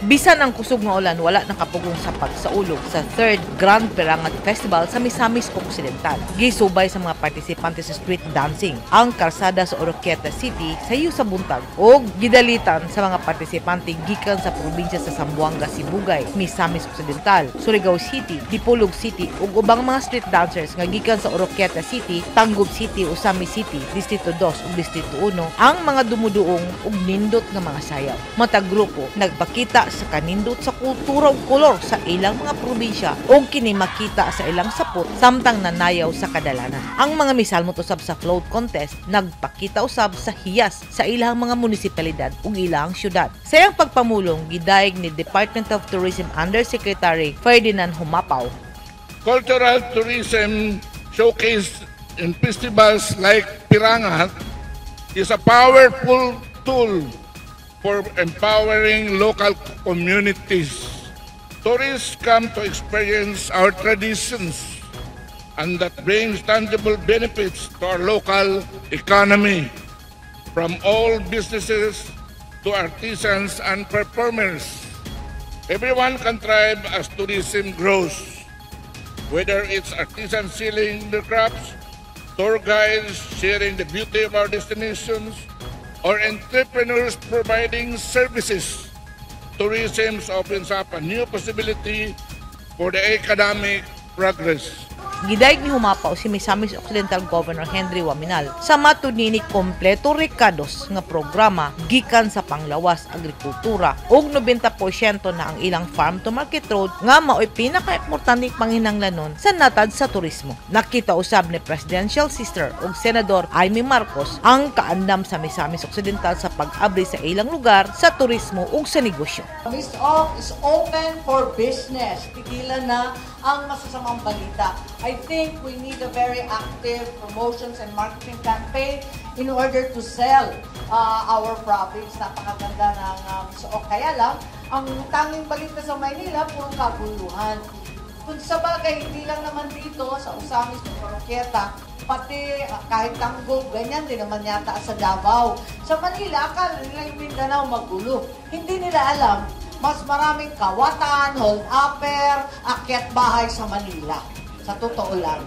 Bisan ang kusog nga ulan, wala nakapugong sa pagsaulog sa 3rd Grand Pirangat Festival sa Misamis Occidental. Gisubay sa mga partisipante sa street dancing ang karsada sa Oroquieta City sa iyo sa buntag o gidalitan sa mga partisipante gikan sa probinsya sa Zamboanga, Sibugay, Misamis Occidental, Surigao City, Dipolog City ug ubang mga street dancers nga gikan sa Oroquieta City, Tangub City, Usami City, Distrito 2 ug Distrito 1 ang mga dumuduong ug nindot nga mga sayaw. Matag grupo nagpakita sa kanindot sa kultura ug kolor sa ilang mga probinsya ug kini makita sa ilang sapot samtang nanayaw sa kadalanan. Ang mga misalmot usab sa float contest nagpakita usab sa hiyas sa ilang mga munisipalidad ug ilang syudad. Sa iyang pagpamulong gidayeg ni Department of Tourism Undersecretary Ferdinand Humapaw. Cultural tourism showcase in festivals like Pirangat is a powerful tool for empowering local communities. Tourists come to experience our traditions, and that brings tangible benefits to our local economy, from all businesses to artisans and performers. Everyone can thrive as tourism grows, whether it's artisans selling their crafts, tour guides sharing the beauty of our destinations, or entrepreneurs providing services. Tourism opens up a new possibility for the economic progress. Gidayeg ni Humapaw si Misamis Occidental Governor Henry Waminal sa matud nini kompleto rekados nga programa gikan sa panglawas agrikultura ug 90% na ang ilang farm to market road nga mao'y pinakaimportanteng panghinanglanon sa natad sa turismo. Nakita usab ni Presidential Sister ug Senador Amy Marcos ang kaandam sa Misamis Occidental sa pag-abri sa ilang lugar sa turismo ug sa negosyo. Miss Oc is open for business. Tigilan na ang masasamang balita. I think we need a very active promotions and marketing campaign in order to sell our province. Napakaganda ng Miss Oc. Kaya lang, ang tanging balita sa Maynila, puro kaguluhan. Kung sa bagay, hindi lang naman dito sa Usamis, sa Oroquieta, pati kahit Tanggob, ganyan din naman yata sa Davao. Sa Manila, akala nila yung Mindanao magulo. Hindi nila alam, mas maraming kawatan, hold-upper, akyat bahay sa Manila. Sa totoo lang.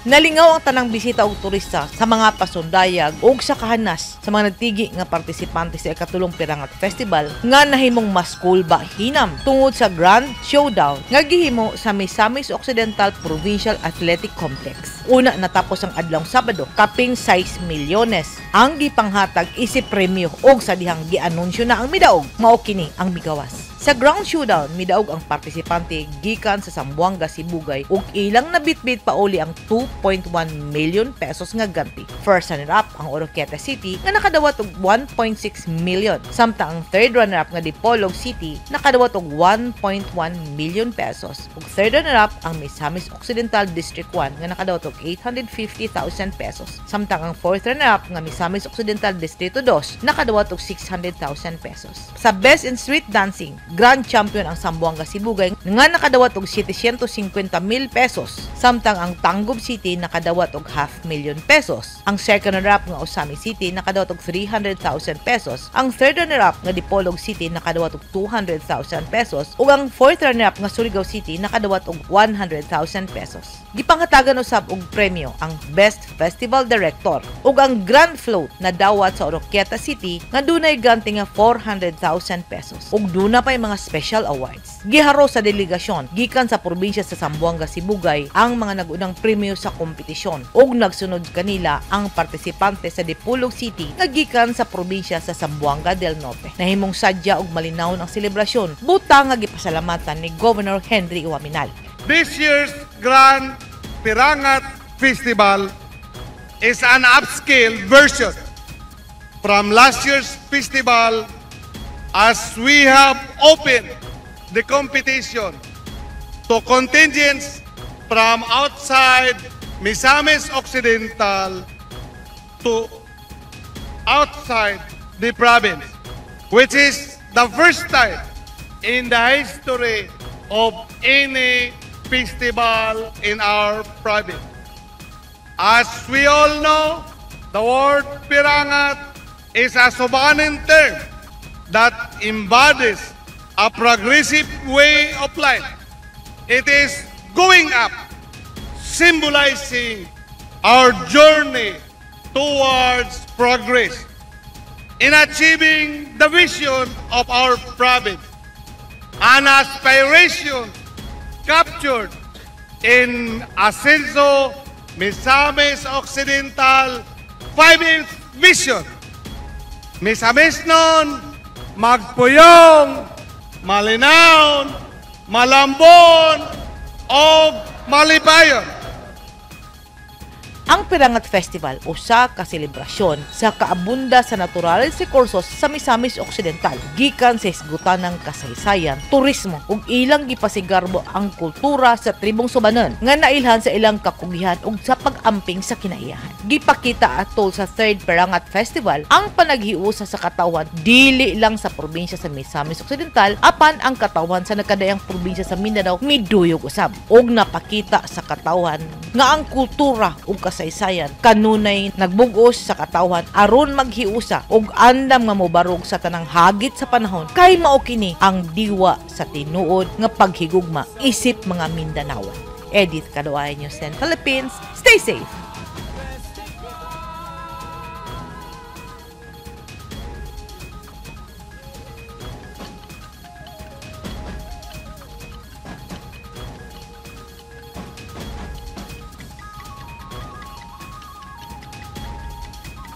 Nalingaw ang tanang bisita ug turista sa mga pasundayag ug sa kahanas sa mga nagtigi nga partisipante sa ikatulong Pirangat Festival nga nahimong mas cool ba hinam tungod sa Grand Showdown nga gihimo sa Misamis Occidental Provincial Athletic Complex. Una natapos ang adlong Sabado, kaping 6 milyones ang gipanghatag isip premyo ug sa dihang gianunsyo na ang midaog mao kini ang migawas. Sa ground showdown, midaog ang partisipante gikan sa Zamboanga, Sibugay ug ilang nabitbit pauli ang 2.1 million pesos nga ganti. First runner-up ang Oroquieta City nga nakadawat og 1.6 million, samtang ang third runner-up nga Dipolog City nakadawat og 1.1 million pesos. Ug third runner-up ang Misamis Occidental District 1 nga nakadawat og 850,000 pesos, samtang ang fourth runner-up nga Misamis Occidental Distrito 2 nakadawat og 600,000 pesos. Sa Best in Street Dancing, Grand Champion ang Zamboanga Sibugay nga nakadawat og 750,000 pesos, samtang ang Tangub City nakadawat og 500,000 pesos. Ang second runner-up nga Usami City nakadawat og 300,000 pesos. Ang third runner-up nga Dipolog City nakadawat og 200,000 pesos ug ang fourth runner-up nga Surigao City nakadawat og 100,000 pesos. Gipanghatagan usab og premyo ang Best Festival Director ug ang Grand Float na dawat sa Oroquieta City nga dunay ganti nga 400,000 pesos. Ug duna pa mga special awards. Giharo sa delegasyon gikan sa probinsya sa Zamboanga, Sibugay ang mga nagunang premyo sa kompetisyon ug nagsunod kanila ang partisipante sa Dipolog City nga gikan sa probinsya sa Zamboanga del Norte. Nahimong sadya ug malinaw ang selebrasyon buta nga gipasalamatan ni Governor Henry Waminal. This year's Grand Pirangat Festival is an upscale version from last year's festival, as we have opened the competition to contingents from outside Misamis Occidental to outside the province, which is the first time in the history of any festival in our province. As we all know, the word Pirangat is a Sobanen term that embodies a progressive way of life. It is going up, symbolizing our journey towards progress in achieving the vision of our province, an aspiration captured in Ascenso Misamis Occidental 5-inch vision. Misamis nun, magpuyong, malinaw, malambon, o malipayon. Ang Pirangat Festival usa ka selebrasyon sa kaabunda sa naturales rekursos sa Misamis Occidental gikan sa isgutanang kasaysayan, turismo ug ilang gipasigarbo ang kultura sa tribong Subanon nga nailhan sa ilang kakugihan ug sa pag-amping sa kinaiyahan. Gipakita atol sa 3rd Pirangat Festival ang panaghiusa sa katawan dili lang sa probinsya sa Misamis Occidental apan ang katawan sa nagkadayang probinsya sa Mindanao miduyog usab ug napakita sa katawan nga ang kultura ug kasaysayan kanunay nagbug-os sa katawan aron maghiusa ug andam nga mobarog sa tanang hagit sa panahon kay mao kini ang diwa sa tinuod nga paghigugma isip mga Mindanawan. Edith Caduay, News 10 Philippines. Stay safe!